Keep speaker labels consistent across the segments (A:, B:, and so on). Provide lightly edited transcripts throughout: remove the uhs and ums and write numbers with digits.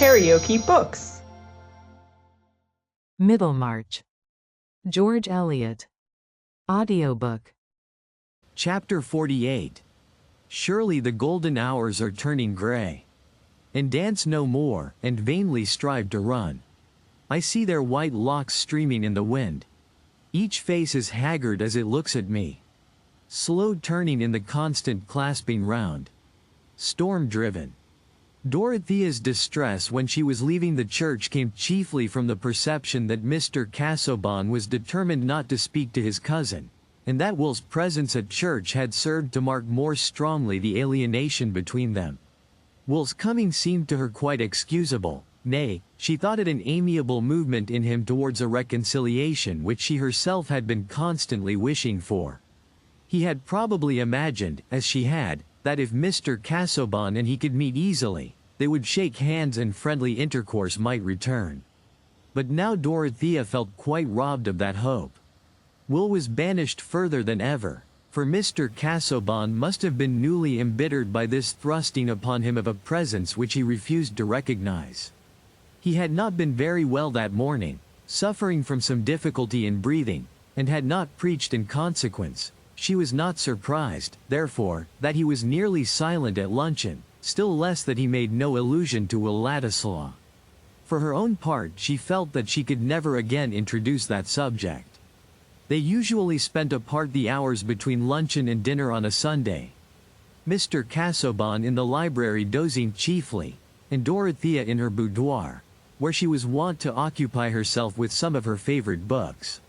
A: KaraokeBooks.
B: Middlemarch. George Eliot. Audiobook.
C: Chapter 48. Surely the golden hours are turning gray, and dance no more, and vainly strive to run. I see their white locks streaming in the wind. Each face is haggard as it looks at me, slow turning in the constant clasping round. Storm-driven. Dorothea's distress when she was leaving the church came chiefly from the perception that Mr. Casaubon was determined not to speak to his cousin, and that Will's presence at church had served to mark more strongly the alienation between them. Will's coming seemed to her quite excusable, nay, she thought it an amiable movement in him towards a reconciliation which she herself had been constantly wishing for. He had probably imagined, as she had, that if Mr. Casaubon and he could meet easily, they would shake hands and friendly intercourse might return. But now Dorothea felt quite robbed of that hope. Will was banished further than ever, for Mr. Casaubon must have been newly embittered by this thrusting upon him of a presence which he refused to recognize. He had not been very well that morning, suffering from some difficulty in breathing, and had not preached in consequence. She was not surprised, therefore, that he was nearly silent at luncheon, still less that he made no allusion to Will Ladislaw. For her own part, she felt that she could never again introduce that subject. They usually spent apart the hours between luncheon and dinner on a Sunday. Mr. Casaubon in the library dozing chiefly, and Dorothea in her boudoir, where she was wont to occupy herself with some of her favorite books.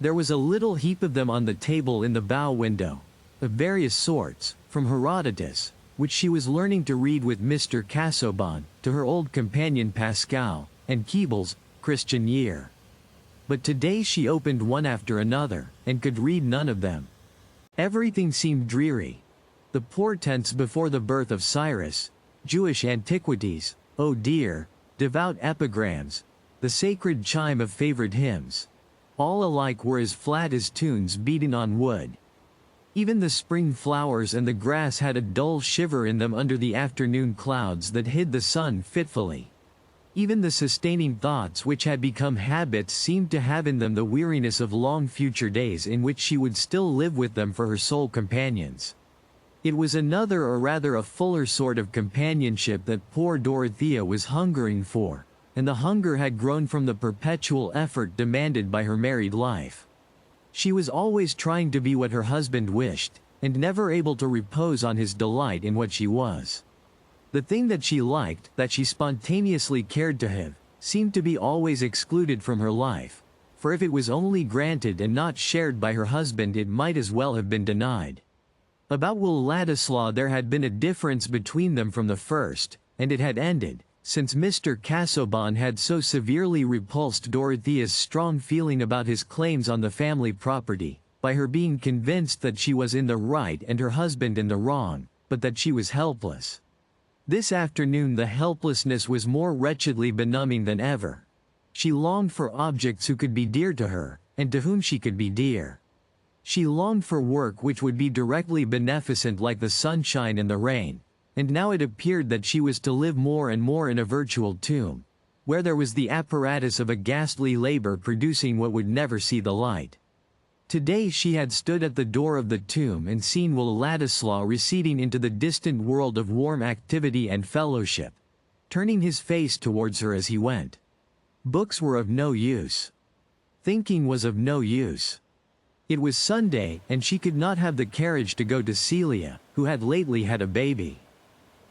C: There was a little heap of them on the table in the bow window, of various sorts, from Herodotus, which she was learning to read with Mr. Casaubon, to her old companion Pascal, and Keeble's Christian Year. But today she opened one after another, and could read none of them. Everything seemed dreary. The portents before the birth of Cyrus, Jewish antiquities, oh dear, devout epigrams, the sacred chime of favorite hymns, all alike were as flat as tunes beaten on wood. Even the spring flowers and the grass had a dull shiver in them under the afternoon clouds that hid the sun fitfully. Even the sustaining thoughts which had become habits seemed to have in them the weariness of long future days in which she would still live with them for her sole companions. It was another, or rather a fuller sort of companionship that poor Dorothea was hungering for, and the hunger had grown from the perpetual effort demanded by her married life. She was always trying to be what her husband wished, and never able to repose on his delight in what she was. The thing that she liked, that she spontaneously cared to have, seemed to be always excluded from her life, for if it was only granted and not shared by her husband it might as well have been denied. About Will Ladislaw there had been a difference between them from the first, and it had ended, since Mr. Casaubon had so severely repulsed Dorothea's strong feeling about his claims on the family property, by her being convinced that she was in the right and her husband in the wrong, but that she was helpless. This afternoon the helplessness was more wretchedly benumbing than ever. She longed for objects who could be dear to her, and to whom she could be dear. She longed for work which would be directly beneficent like the sunshine and the rain. And now it appeared that she was to live more and more in a virtual tomb, where there was the apparatus of a ghastly labor producing what would never see the light. Today she had stood at the door of the tomb and seen Will Ladislaw receding into the distant world of warm activity and fellowship, turning his face towards her as he went. Books were of no use. Thinking was of no use. It was Sunday, and she could not have the carriage to go to Celia, who had lately had a baby.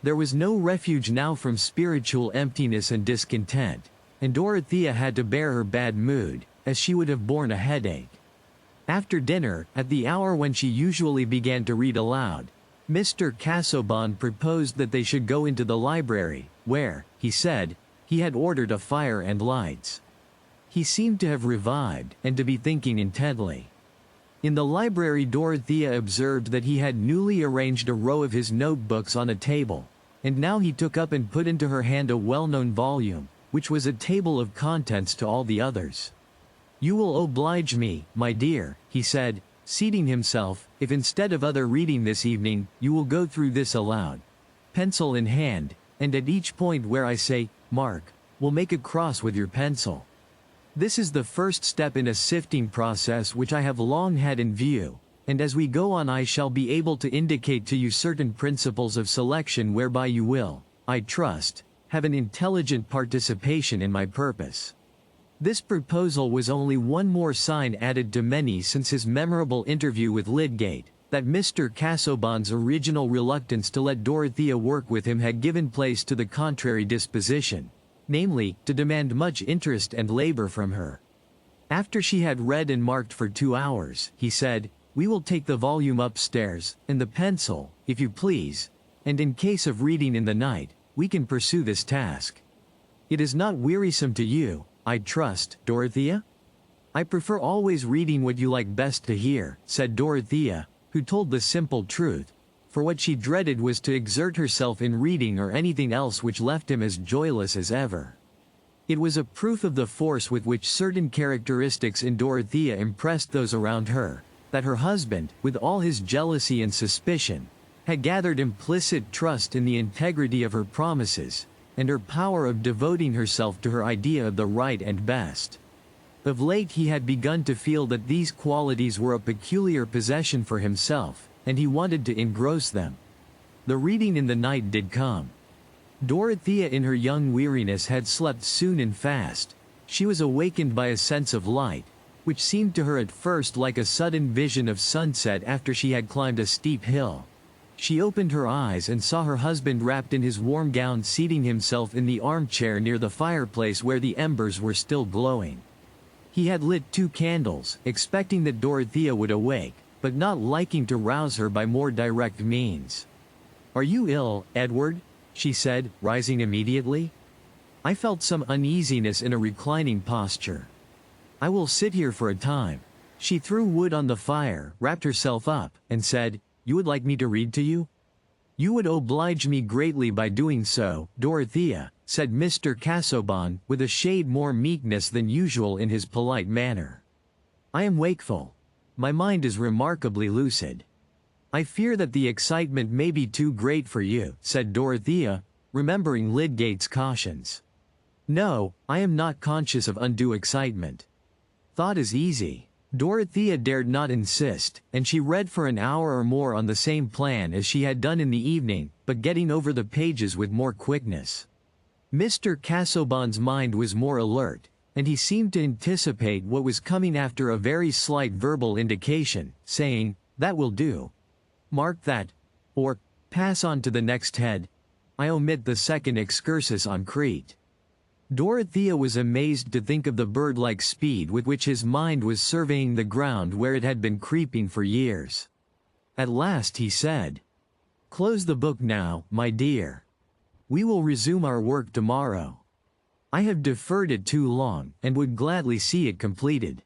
C: There was no refuge now from spiritual emptiness and discontent, and Dorothea had to bear her bad mood, as she would have borne a headache. After dinner, at the hour when she usually began to read aloud, Mr. Casaubon proposed that they should go into the library, where, he said, he had ordered a fire and lights. He seemed to have revived, and to be thinking intently. In the library Dorothea observed that he had newly arranged a row of his notebooks on a table, and now he took up and put into her hand a well-known volume, which was a table of contents to all the others. "You will oblige me, my dear," he said, seating himself, "if instead of other reading this evening, you will go through this aloud, pencil in hand, and at each point where I say, Mark, will make a cross with your pencil. This is the first step in a sifting process which I have long had in view, and as we go on I shall be able to indicate to you certain principles of selection whereby you will, I trust, have an intelligent participation in my purpose. This proposal was only one more sign added to many since his memorable interview with Lydgate, that Mr. Casaubon's original reluctance to let Dorothea work with him had given place to the contrary disposition, namely, to demand much interest and labor from her. After she had read and marked for 2 hours, he said, "We will take the volume upstairs, and the pencil, if you please, and in case of reading in the night, we can pursue this task. It is not wearisome to you, I trust, Dorothea?" "I prefer always reading what you like best to hear," said Dorothea, who told the simple truth, for what she dreaded was to exert herself in reading or anything else which left him as joyless as ever. It was a proof of the force with which certain characteristics in Dorothea impressed those around her, that her husband, with all his jealousy and suspicion, had gathered implicit trust in the integrity of her promises, and her power of devoting herself to her idea of the right and best. Of late he had begun to feel that these qualities were a peculiar possession for himself, and he wanted to engross them. The reading in the night did come. Dorothea in her young weariness had slept soon and fast. She was awakened by a sense of light, which seemed to her at first like a sudden vision of sunset after she had climbed a steep hill. She opened her eyes and saw her husband wrapped in his warm gown seating himself in the armchair near the fireplace where the embers were still glowing. He had lit 2 candles, expecting that Dorothea would awake, but not liking to rouse her by more direct means. "Are you ill, Edward?" she said, rising immediately. I felt some uneasiness in a reclining posture. "I will sit here for a time." She threw wood on the fire, wrapped herself up, and said, "You would like me to read to you?" "You would oblige me greatly by doing so, Dorothea," said Mr. Casaubon, with a shade more meekness than usual in his polite manner. "I am wakeful. My mind is remarkably lucid." "I fear that the excitement may be too great for you," said Dorothea, remembering Lydgate's cautions. "No, I am not conscious of undue excitement. Thought is easy." Dorothea dared not insist, and she read for an hour or more on the same plan as she had done in the evening, but getting over the pages with more quickness. Mr. Casaubon's mind was more alert, and he seemed to anticipate what was coming after a very slight verbal indication, saying, "That will do. Mark that," or "Pass on to the next head. I omit the second excursus on Crete." Dorothea was amazed to think of the bird-like speed with which his mind was surveying the ground where it had been creeping for years. At last he said, "Close the book now, my dear. We will resume our work tomorrow. I have deferred it too long, and would gladly see it completed.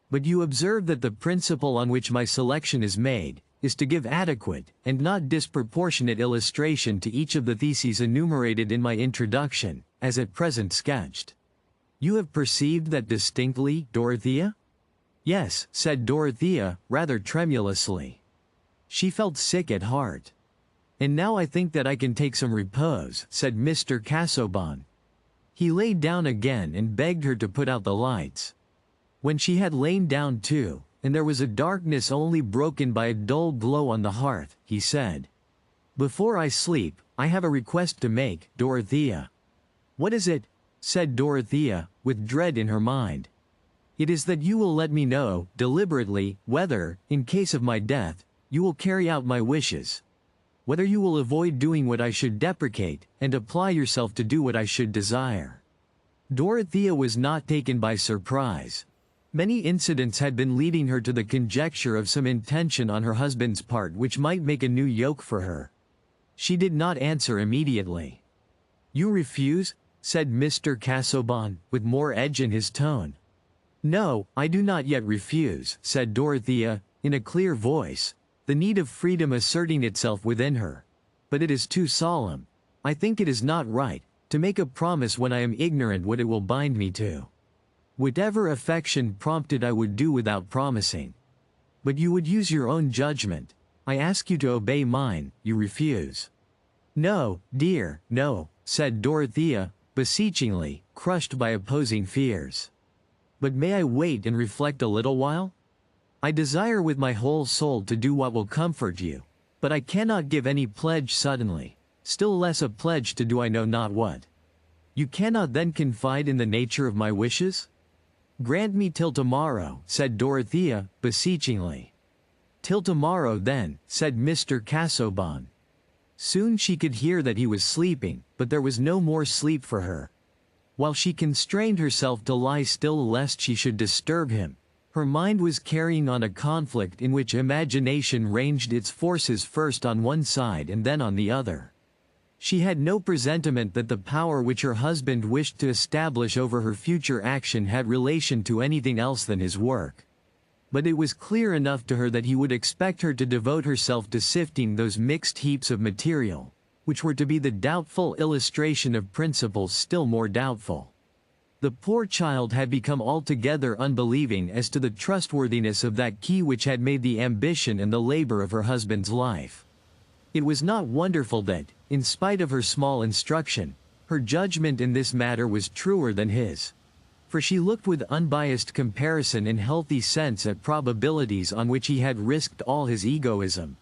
C: But you observe that the principle on which my selection is made, is to give adequate, and not disproportionate illustration to each of the theses enumerated in my introduction, as at present sketched. You have perceived that distinctly, Dorothea?" "Yes," said Dorothea, rather tremulously. She felt sick at heart. "And now I think that I can take some repose," said Mr. Casaubon. He lay down again and begged her to put out the lights. When she had lain down too, and there was a darkness only broken by a dull glow on the hearth, he said, "Before I sleep, I have a request to make, Dorothea." "What is it?" said Dorothea, with dread in her mind. "It is that you will let me know, deliberately, whether, in case of my death, you will carry out my wishes. Whether you will avoid doing what I should deprecate, and apply yourself to do what I should desire." Dorothea was not taken by surprise. Many incidents had been leading her to the conjecture of some intention on her husband's part which might make a new yoke for her. She did not answer immediately. "You refuse?" said Mr. Casaubon, with more edge in his tone. "No, I do not yet refuse," said Dorothea, in a clear voice, the need of freedom asserting itself within her. "But it is too solemn. I think it is not right, to make a promise when I am ignorant what it will bind me to. Whatever affection prompted I would do without promising. But you would use your own judgment. I ask you to obey mine, you refuse." "No, dear, no," said Dorothea, beseechingly, crushed by opposing fears. "But may I wait and reflect a little while? I desire with my whole soul to do what will comfort you, but I cannot give any pledge suddenly, still less a pledge to do I know not what. You cannot then confide in the nature of my wishes? Grant me till tomorrow," said Dorothea, beseechingly. "Till tomorrow then," said Mr. Casaubon. Soon she could hear that he was sleeping, but there was no more sleep for her. While she constrained herself to lie still lest she should disturb him, her mind was carrying on a conflict in which imagination ranged its forces first on one side and then on the other. She had no presentiment that the power which her husband wished to establish over her future action had relation to anything else than his work. But it was clear enough to her that he would expect her to devote herself to sifting those mixed heaps of material, which were to be the doubtful illustration of principles still more doubtful. The poor child had become altogether unbelieving as to the trustworthiness of that key which had made the ambition and the labor of her husband's life. It was not wonderful that, in spite of her small instruction, her judgment in this matter was truer than his. For she looked with unbiased comparison and healthy sense at probabilities on which he had risked all his egoism.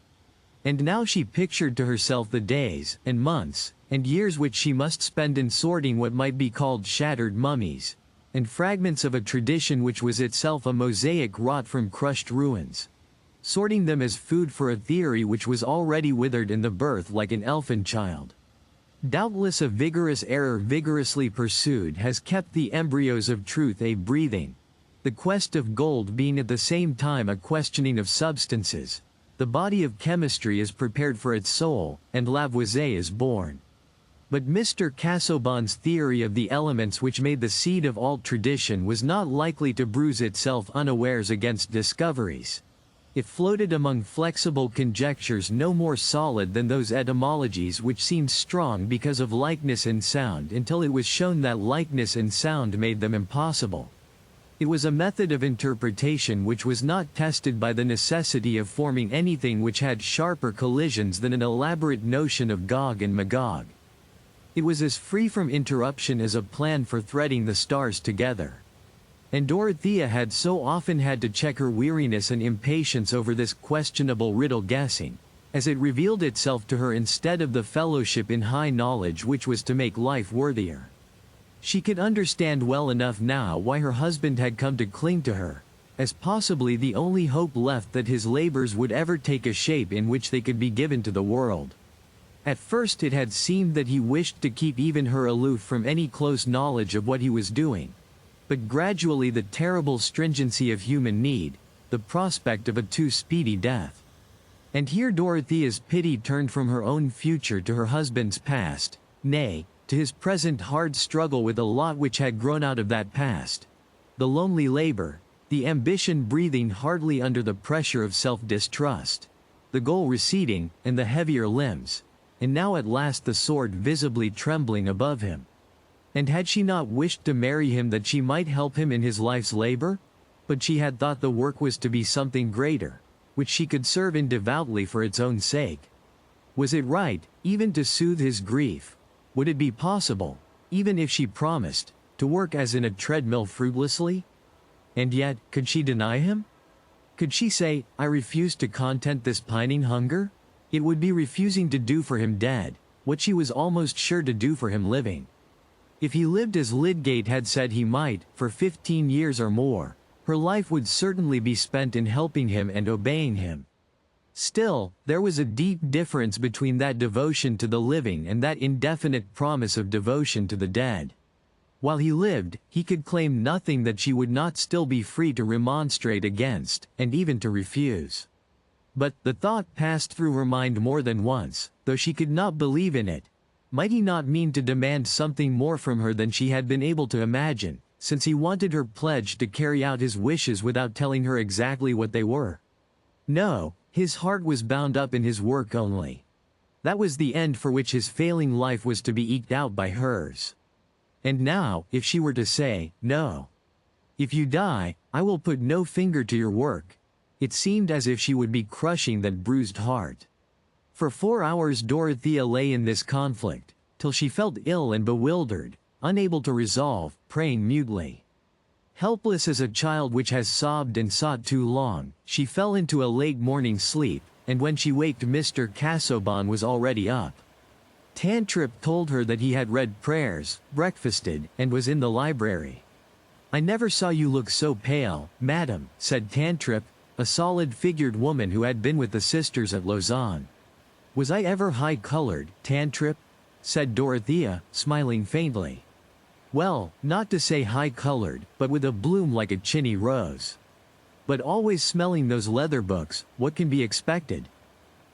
C: And now she pictured to herself the days, and months, and years which she must spend in sorting what might be called shattered mummies, and fragments of a tradition which was itself a mosaic wrought from crushed ruins, sorting them as food for a theory which was already withered in the birth like an elfin child. Doubtless a vigorous error vigorously pursued has kept the embryos of truth breathing, the quest of gold being at the same time a questioning of substances. The body of chemistry is prepared for its soul, and Lavoisier is born. But Mr. Casaubon's theory of the elements which made the seed of all tradition was not likely to bruise itself unawares against discoveries. It floated among flexible conjectures no more solid than those etymologies which seemed strong because of likeness in sound until it was shown that likeness in sound made them impossible. It was a method of interpretation which was not tested by the necessity of forming anything which had sharper collisions than an elaborate notion of Gog and Magog. It was as free from interruption as a plan for threading the stars together. And Dorothea had so often had to check her weariness and impatience over this questionable riddle guessing, as it revealed itself to her instead of the fellowship in high knowledge which was to make life worthier. She could understand well enough now why her husband had come to cling to her, as possibly the only hope left that his labors would ever take a shape in which they could be given to the world. At first it had seemed that he wished to keep even her aloof from any close knowledge of what he was doing. But gradually the terrible stringency of human need, the prospect of a too speedy death. And here Dorothea's pity turned from her own future to her husband's past, nay, to his present hard struggle with a lot which had grown out of that past. The lonely labor, the ambition breathing hardly under the pressure of self-distrust, the goal receding, and the heavier limbs, and now at last the sword visibly trembling above him. And had she not wished to marry him that she might help him in his life's labor? But she had thought the work was to be something greater, which she could serve in devoutly for its own sake. Was it right, even to soothe his grief? Would it be possible, even if she promised, to work as in a treadmill fruitlessly? And yet, could she deny him? Could she say, "I refuse to content this pining hunger"? It would be refusing to do for him dead what she was almost sure to do for him living. If he lived as Lydgate had said he might, for 15 years or more, her life would certainly be spent in helping him and obeying him. Still, there was a deep difference between that devotion to the living and that indefinite promise of devotion to the dead. While he lived, he could claim nothing that she would not still be free to remonstrate against, and even to refuse. But, the thought passed through her mind more than once, though she could not believe in it. Might he not mean to demand something more from her than she had been able to imagine, since he wanted her pledge to carry out his wishes without telling her exactly what they were? No, his heart was bound up in his work only. That was the end for which his failing life was to be eked out by hers. And now, if she were to say, "No. If you die, I will put no finger to your work," it seemed as if she would be crushing that bruised heart. For 4 hours Dorothea lay in this conflict, till she felt ill and bewildered, unable to resolve, praying mutely. Helpless as a child which has sobbed and sought too long, she fell into a late morning sleep, and when she waked Mr. Casaubon was already up. Tantrip told her that he had read prayers, breakfasted, and was in the library. "I never saw you look so pale, madam," said Tantrip, a solid-figured woman who had been with the sisters at Lausanne. "Was I ever high-colored, Tantrip?" said Dorothea, smiling faintly. "Well, not to say high-colored, but with a bloom like a chinny rose. But always smelling those leather books, what can be expected?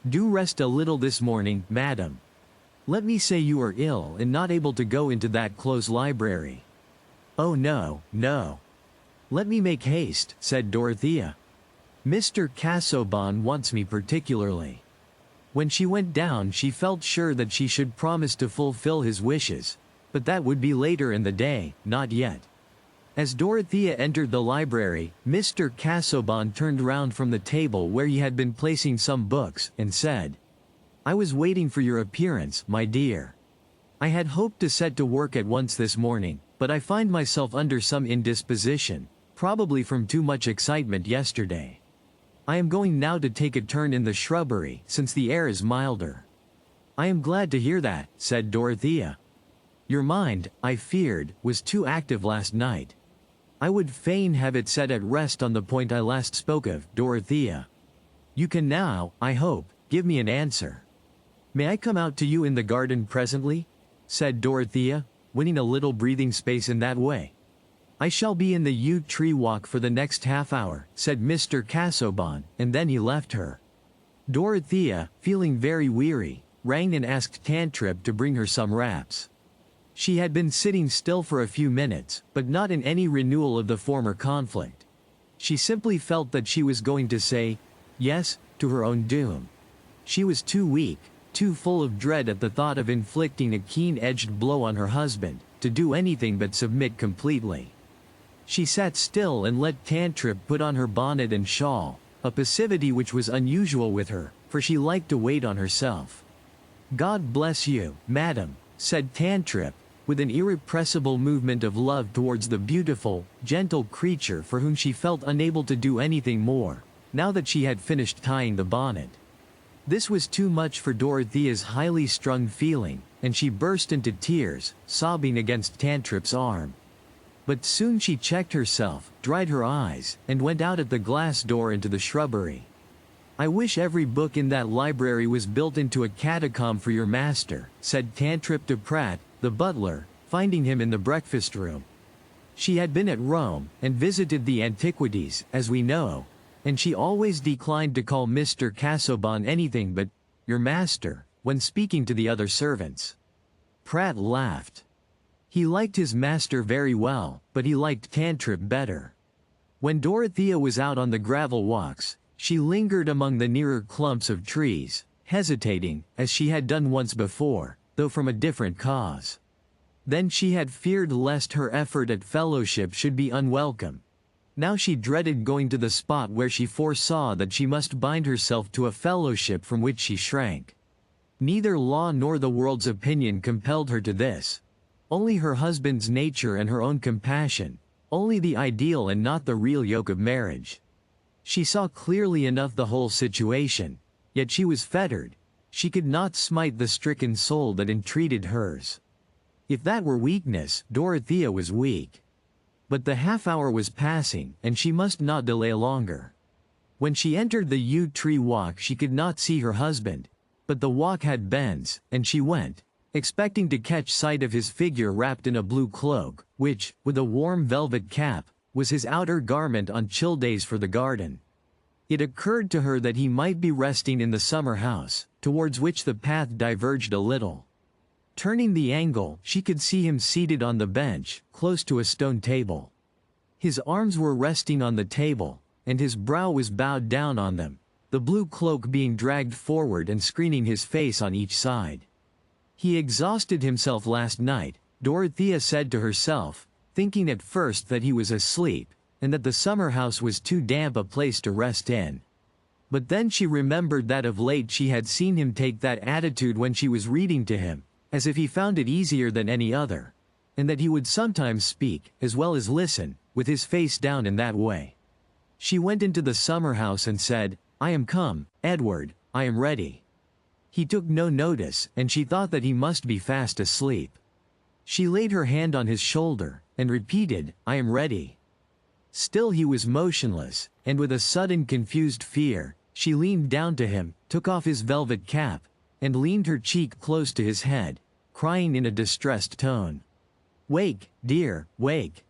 C: Do rest a little this morning, madam. Let me say you are ill and not able to go into that closed library." "Oh no, no. Let me make haste," said Dorothea. "Mr. Casaubon wants me particularly." When she went down she felt sure that she should promise to fulfill his wishes, but that would be later in the day, not yet. As Dorothea entered the library, Mr. Casaubon turned round from the table where he had been placing some books, and said, "I was waiting for your appearance, my dear. I had hoped to set to work at once this morning, but I find myself under some indisposition, probably from too much excitement yesterday. I am going now to take a turn in the shrubbery, since the air is milder." "I am glad to hear that," said Dorothea. "Your mind, I feared, was too active last night. I would fain have it set at rest on the point I last spoke of, Dorothea. You can now, I hope, give me an answer." "May I come out to you in the garden presently?" said Dorothea, winning a little breathing space in that way. "I shall be in the yew tree walk for the next half hour," said Mr. Casaubon, and then he left her. Dorothea, feeling very weary, rang and asked Tantrip to bring her some wraps. She had been sitting still for a few minutes, but not in any renewal of the former conflict. She simply felt that she was going to say yes to her own doom. She was too weak, too full of dread at the thought of inflicting a keen-edged blow on her husband, to do anything but submit completely. She sat still and let Tantrip put on her bonnet and shawl, a passivity which was unusual with her, for she liked to wait on herself. "God bless you, madam," said Tantrip, with an irrepressible movement of love towards the beautiful, gentle creature for whom she felt unable to do anything more, now that she had finished tying the bonnet. This was too much for Dorothea's highly strung feeling, and she burst into tears, sobbing against Tantrip's arm. But soon she checked herself, dried her eyes, and went out at the glass door into the shrubbery. "I wish every book in that library was built into a catacomb for your master," said Tantrip to Pratt, the butler, finding him in the breakfast room. She had been at Rome, and visited the antiquities, as we know, and she always declined to call Mr. Casaubon anything but "your master" when speaking to the other servants. Pratt laughed. He liked his master very well, but he liked Tantrip better. When Dorothea was out on the gravel walks, she lingered among the nearer clumps of trees, hesitating, as she had done once before, though from a different cause. Then she had feared lest her effort at fellowship should be unwelcome. Now she dreaded going to the spot where she foresaw that she must bind herself to a fellowship from which she shrank. Neither law nor the world's opinion compelled her to this. Only her husband's nature and her own compassion, only the ideal and not the real yoke of marriage. She saw clearly enough the whole situation, yet she was fettered. She could not smite the stricken soul that entreated hers. If that were weakness, Dorothea was weak. But the half-hour was passing, and she must not delay longer. When she entered the yew tree walk she could not see her husband, but the walk had bends, and she went, expecting to catch sight of his figure wrapped in a blue cloak, which, with a warm velvet cap, was his outer garment on chill days for the garden. It occurred to her that he might be resting in the summer house, towards which the path diverged a little. Turning the angle, she could see him seated on the bench, close to a stone table. His arms were resting on the table, and his brow was bowed down on them, the blue cloak being dragged forward and screening his face on each side. "He exhausted himself last night," Dorothea said to herself, thinking at first that he was asleep, and that the summer house was too damp a place to rest in. But then she remembered that of late she had seen him take that attitude when she was reading to him, as if he found it easier than any other. and that he would sometimes speak, as well as listen, with his face down in that way. She went into the summer house and said, "I am come, Edward, I am ready." He took no notice, and she thought that he must be fast asleep. She laid her hand on his shoulder, and repeated, "I am ready." Still he was motionless, and with a sudden confused fear, she leaned down to him, took off his velvet cap, and leaned her cheek close to his head, crying in a distressed tone, "Wake, dear, wake.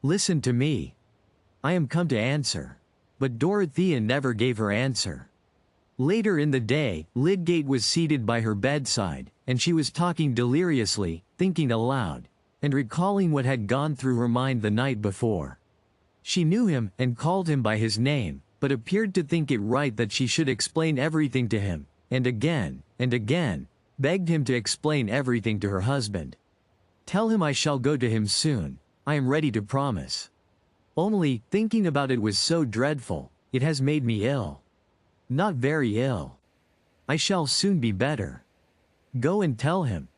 C: Listen to me. I am come to answer." But Dorothea never gave her answer. Later in the day, Lydgate was seated by her bedside, and she was talking deliriously, thinking aloud, and recalling what had gone through her mind the night before. She knew him, and called him by his name, but appeared to think it right that she should explain everything to him, and again, begged him to explain everything to her husband. "Tell him I shall go to him soon, I am ready to promise. Only, thinking about it was so dreadful, it has made me ill. Not very ill. I shall soon be better. Go and tell him."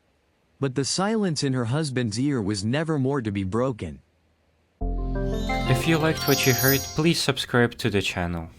C: But the silence in her husband's ear was never more to be broken.
A: If you liked what you heard, please subscribe to the channel.